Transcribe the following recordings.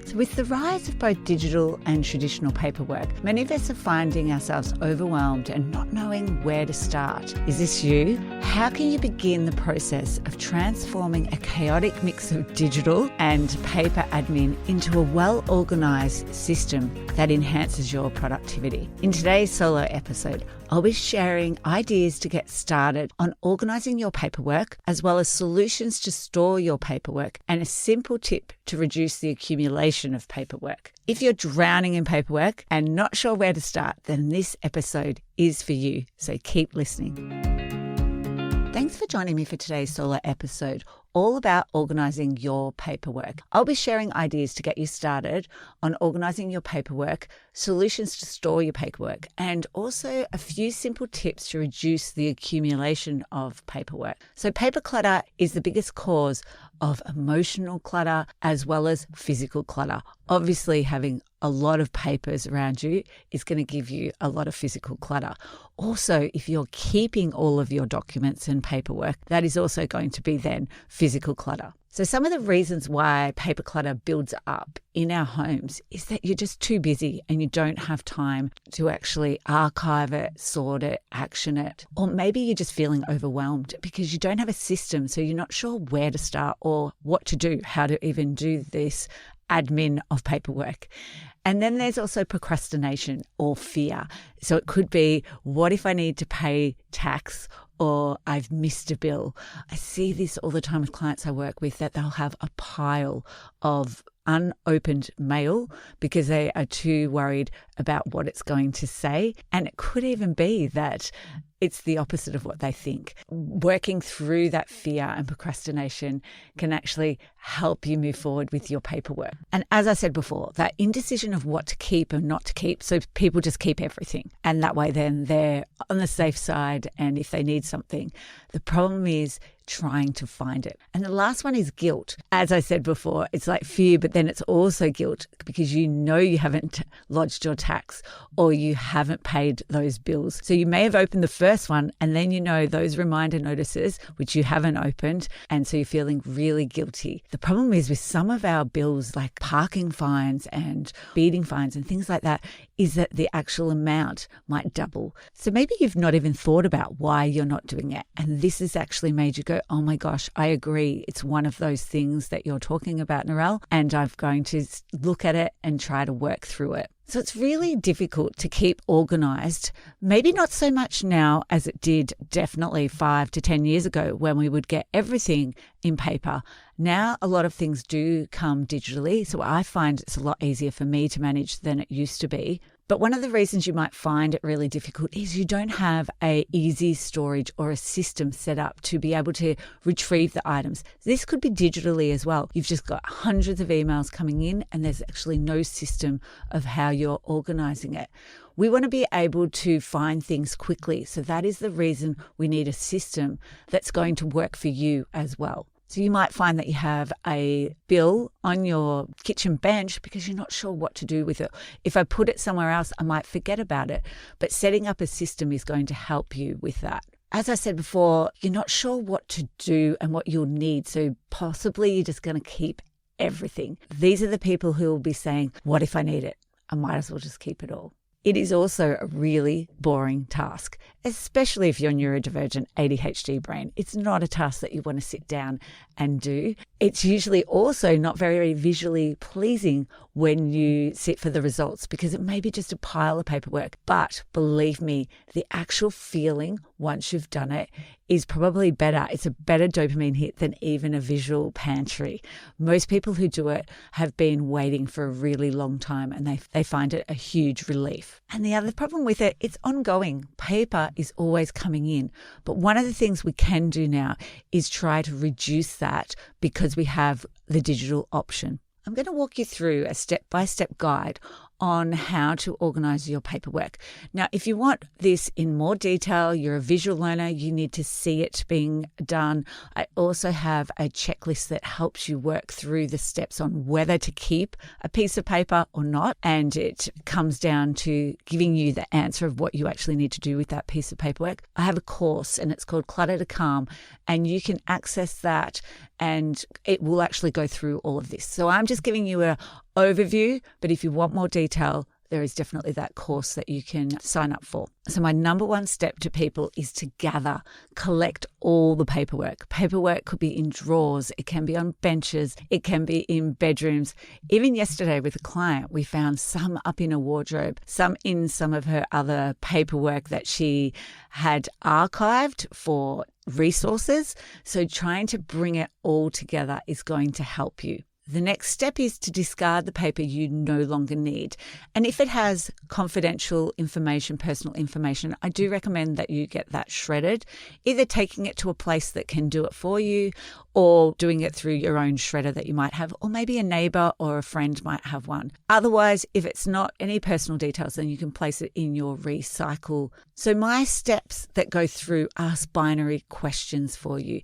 So with the rise of both digital and traditional paperwork, many of us are finding ourselves overwhelmed and not knowing where to start. Is this you? How can you begin the process of transforming a chaotic mix of digital and paper admin into a well-organised system that enhances your productivity? In today's solo episode, I'll be sharing ideas to get started on organising your paperwork, as well as solutions to store your paperwork and a simple tip to reduce the accumulation of paperwork. If you're drowning in paperwork and not sure where to start, then this episode is for you, so keep listening. Thanks for joining me for today's solo episode, all about organising your paperwork. I'll be sharing ideas to get you started on organising your paperwork, solutions to store your paperwork, and also a few simple tips to reduce the accumulation of paperwork. So paper clutter is the biggest cause of emotional clutter as well as physical clutter. Obviously, having a lot of papers around you is going to give you a lot of physical clutter. Also, if you're keeping all of your documents and paperwork, that is also going to be then physical clutter. So some of the reasons why paper clutter builds up in our homes is that you're just too busy and you don't have time to actually archive it, sort it, action it. Or maybe you're just feeling overwhelmed because you don't have a system, so you're not sure where to start or what to do, how to even do this admin of paperwork. And then there's also procrastination or fear. So it could be, what if I need to pay tax or I've missed a bill? I see this all the time with clients I work with, that they'll have a pile of unopened mail because they are too worried about what it's going to say. And it could even be that it's the opposite of what they think. Working through that fear and procrastination can actually help you move forward with your paperwork. And as I said before, that indecision of what to keep and not to keep, so people just keep everything. And that way then they're on the safe side, and if they need something. The problem is trying to find it. And the last one is guilt. As I said before, it's like fear, but then it's also guilt because you know you haven't lodged your tax or you haven't paid those bills. So you may have opened the first one and then you know those reminder notices, which you haven't opened, and so you're feeling really guilty. The problem is with some of our bills, like parking fines and speeding fines and things like that, is that the actual amount might double. So maybe you've not even thought about why you're not doing it. And this has actually made you go, oh my gosh, I agree. It's one of those things that you're talking about, Narelle, and I'm going to look at it and try to work through it. So it's really difficult to keep organised, maybe not so much now as it did definitely 5 to 10 years ago when we would get everything in paper. Now a lot of things do come digitally, so I find it's a lot easier for me to manage than it used to be. But one of the reasons you might find it really difficult is you don't have a easy storage or a system set up to be able to retrieve the items. This could be digitally as well. You've just got hundreds of emails coming in and there's actually no system of how you're organising it. We want to be able to find things quickly. So that is the reason we need a system that's going to work for you as well. So you might find that you have a bill on your kitchen bench because you're not sure what to do with it. If I put it somewhere else, I might forget about it. But setting up a system is going to help you with that. As I said before, you're not sure what to do and what you'll need. So possibly you're just going to keep everything. These are the people who will be saying, what if I need it? I might as well just keep it all. It is also a really boring task, especially if you're neurodivergent ADHD brain. It's not a task that you want to sit down and do. It's usually also not very visually pleasing when you sit for the results because it may be just a pile of paperwork. But believe me, the actual feeling once you've done it is probably better. It's a better dopamine hit than even a visual pantry. Most people who do it have been waiting for a really long time and they find it a huge relief. And the other problem with it, it's ongoing. Paper is always coming in. But one of the things we can do now is try to reduce that because we have the digital option. I'm going to walk you through a step-by-step guide on how to organize your paperwork. Now, if you want this in more detail, you're a visual learner, you need to see it being done. I also have a checklist that helps you work through the steps on whether to keep a piece of paper or not. And it comes down to giving you the answer of what you actually need to do with that piece of paperwork. I have a course and it's called Clutter to Calm, and you can access that and it will actually go through all of this. So I'm just giving you an overview, but if you want more detail, there is definitely that course that you can sign up for. So my number one step to people is to collect all the paperwork. Paperwork could be in drawers. It can be on benches. It can be in bedrooms. Even yesterday with a client, we found some up in a wardrobe, some in some of her other paperwork that she had archived for resources. So trying to bring it all together is going to help you. The next step is to discard the paper you no longer need. And if it has confidential information, personal information, I do recommend that you get that shredded, either taking it to a place that can do it for you or doing it through your own shredder that you might have, or maybe a neighbor or a friend might have one. Otherwise, if it's not any personal details, then you can place it in your recycle. So my steps that go through ask binary questions for you.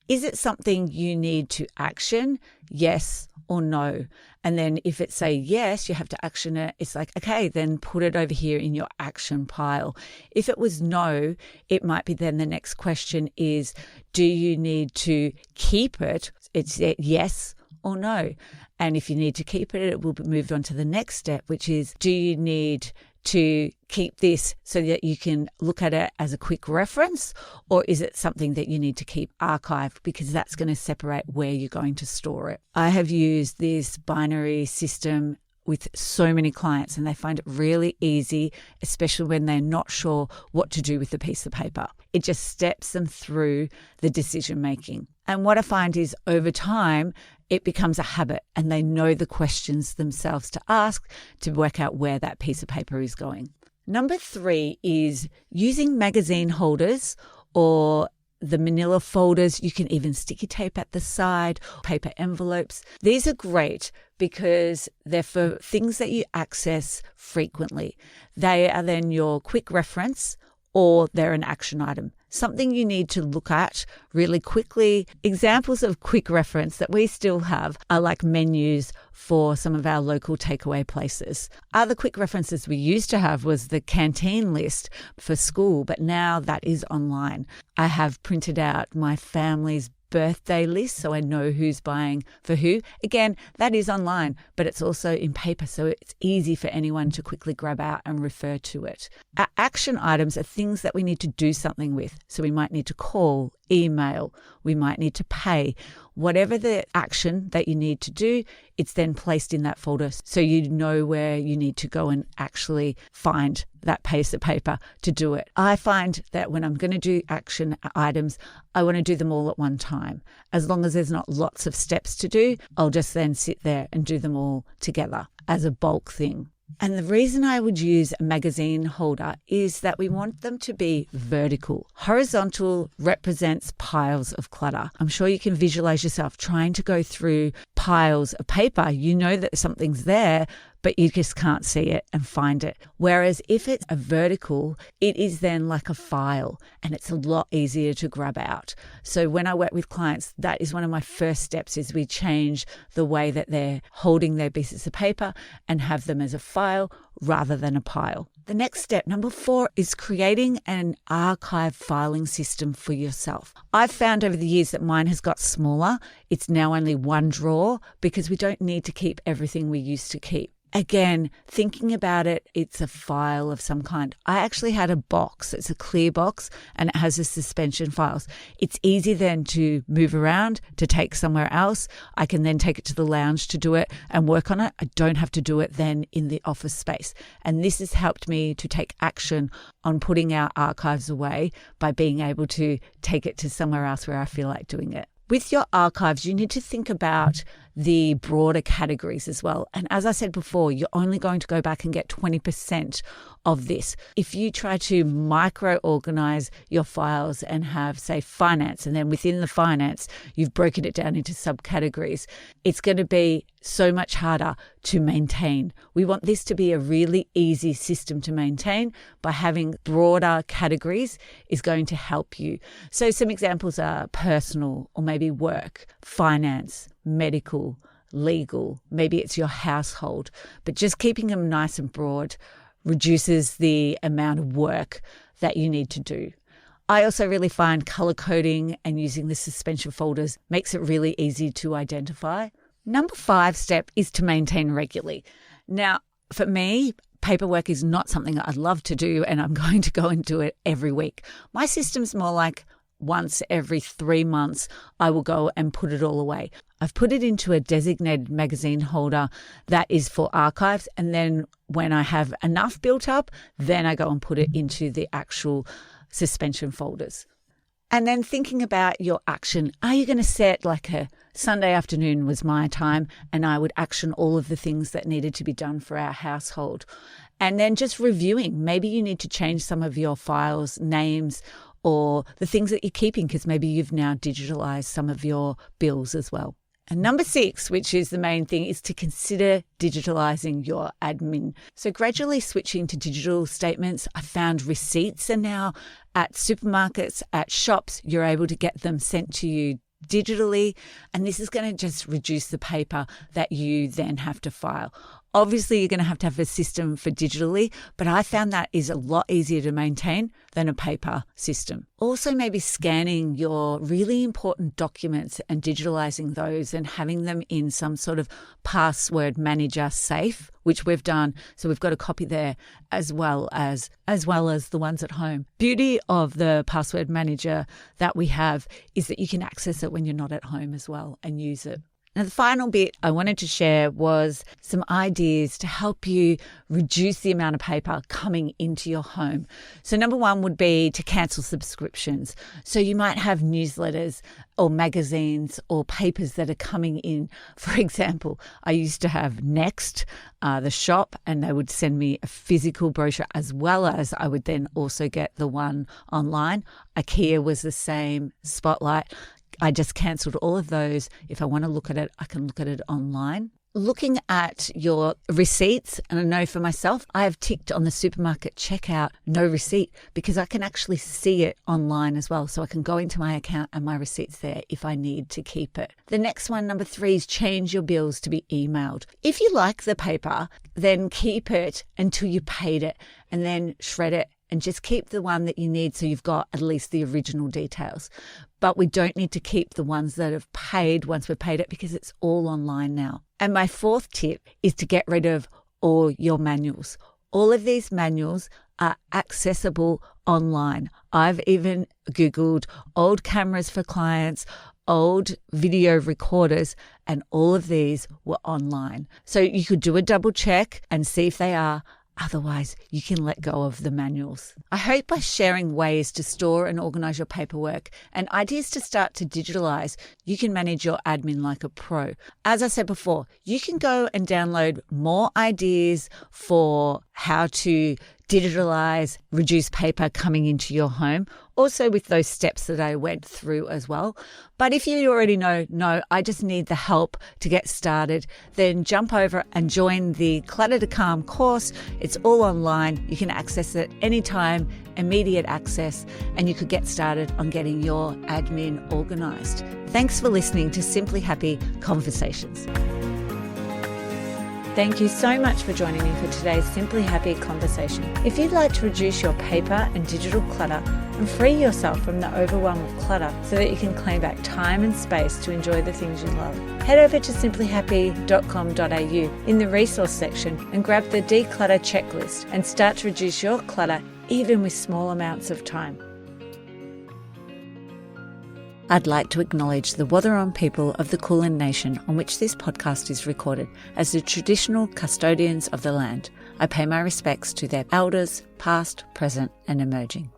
Is it something you need to action? Yes or no? And then if it's say yes, you have to action it. It's like, okay, then put it over here in your action pile. If it was no, it might be then the next question is, do you need to keep it? It's yes or no. And if you need to keep it, it will be moved on to the next step, which is, do you need to keep this so that you can look at it as a quick reference, or is it something that you need to keep archived because that's going to separate where you're going to store it? I have used this binary system with so many clients and they find it really easy, especially when they're not sure what to do with the piece of paper. It just steps them through the decision making. And what I find is over time, it becomes a habit and they know the questions themselves to ask to work out where that piece of paper is going. Number 3 is using magazine holders or the manila folders. You can even sticky tape at the side, paper envelopes. These are great because they're for things that you access frequently. They are then your quick reference or they're an action item, something you need to look at really quickly. Examples of quick reference that we still have are like menus for some of our local takeaway places. Other quick references we used to have was the canteen list for school, but now that is online. I have printed out my family's birthday list so I know who's buying for who. Again, that is online, but it's also in paper, so it's easy for anyone to quickly grab out and refer to it. Our action items are things that we need to do something with. So we might need to call, email, we might need to pay. Whatever the action that you need to do, it's then placed in that folder so you know where you need to go and actually find that piece of paper to do it. I find that when I'm going to do action items, I want to do them all at one time. As long as there's not lots of steps to do, I'll just then sit there and do them all together as a bulk thing. And the reason I would use a magazine holder is that we want them to be vertical. Horizontal represents piles of clutter. I'm sure you can visualize yourself trying to go through piles of paper. You know that something's there, but you just can't see it and find it. Whereas if it's a vertical, it is then like a file and it's a lot easier to grab out. So when I work with clients, that is one of my first steps is we change the way that they're holding their pieces of paper and have them as a file rather than a pile. The next step, number 4, is creating an archive filing system for yourself. I've found over the years that mine has got smaller. It's now only one drawer because we don't need to keep everything we used to keep. Again, thinking about it, it's a file of some kind. I actually had a box. It's a clear box and it has the suspension files. It's easy then to move around, to take somewhere else. I can then take it to the lounge to do it and work on it. I don't have to do it then in the office space. And this has helped me to take action on putting our archives away by being able to take it to somewhere else where I feel like doing it. With your archives, you need to think about the broader categories as well. And as I said before, you're only going to go back and get 20% of this. If you try to micro-organize your files and have, say, finance, and then within the finance, you've broken it down into subcategories, it's going to be so much harder to maintain. We want this to be a really easy system to maintain. By having broader categories is going to help you. So some examples are personal or maybe work, finance, medical, legal, maybe it's your household, but just keeping them nice and broad reduces the amount of work that you need to do. I also really find color coding and using the suspension folders makes it really easy to identify. Number 5 step is to maintain regularly. Now, for me, paperwork is not something I'd love to do, and I'm going to go and do it every week. My system's more like once every 3 months, I will go and put it all away. I've put it into a designated magazine holder that is for archives. And then when I have enough built up, then I go and put it into the actual suspension folders. And then thinking about your action, are you going to set like a Sunday afternoon was my time, and I would action all of the things that needed to be done for our household. And then just reviewing, maybe you need to change some of your files, names, or the things that you're keeping, because maybe you've now digitalized some of your bills as well. And number 6, which is the main thing, is to consider digitalising your admin. So gradually switching to digital statements. I found receipts are now at supermarkets, at shops, you're able to get them sent to you digitally. And this is going to just reduce the paper that you then have to file. Obviously, you're going to have a system for digitally, but I found that is a lot easier to maintain than a paper system. Also, maybe scanning your really important documents and digitalizing those and having them in some sort of password manager safe, which we've done. So we've got a copy there as well as the ones at home. Beauty of the password manager that we have is that you can access it when you're not at home as well and use it. Now, the final bit I wanted to share was some ideas to help you reduce the amount of paper coming into your home. So number 1 would be to cancel subscriptions. So you might have newsletters or magazines or papers that are coming in. For example, I used to have Next, the shop, and they would send me a physical brochure, as well as I would then also get the one online. IKEA was the same, Spotlight. I just cancelled all of those. If I want to look at it, I can look at it online. Looking at your receipts, and I know for myself, I have ticked on the supermarket checkout, no receipt, because I can actually see it online as well. So I can go into my account and my receipts there if I need to keep it. The next one, number 3, is change your bills to be emailed. If you like the paper, then keep it until you paid it and then shred it. And just keep the one that you need so you've got at least the original details. But we don't need to keep the ones that have paid once we've paid it, because it's all online now. And my 4th tip is to get rid of all your manuals. All of these manuals are accessible online. I've even Googled old cameras for clients, old video recorders, and all of these were online. So you could do a double check and see if they are. Otherwise, you can let go of the manuals. I hope by sharing ways to store and organise your paperwork and ideas to start to digitalise, you can manage your admin like a pro. As I said before, you can go and download more ideas for how to digitalise, reduce paper coming into your home, also with those steps that I went through as well. But if you already know, no, I just need the help to get started, then jump over and join the Clutter to Calm course. It's all online. You can access it anytime, immediate access, and you could get started on getting your admin organised. Thanks for listening to Simply Happy Conversations. Thank you so much for joining me for today's Simply Happy conversation. If you'd like to reduce your paper and digital clutter and free yourself from the overwhelm of clutter so that you can claim back time and space to enjoy the things you love, head over to simplyhappy.com.au in the resource section and grab the Declutter checklist and start to reduce your clutter even with small amounts of time. I'd like to acknowledge the Wathaurong people of the Kulin Nation on which this podcast is recorded as the traditional custodians of the land. I pay my respects to their elders, past, present and emerging.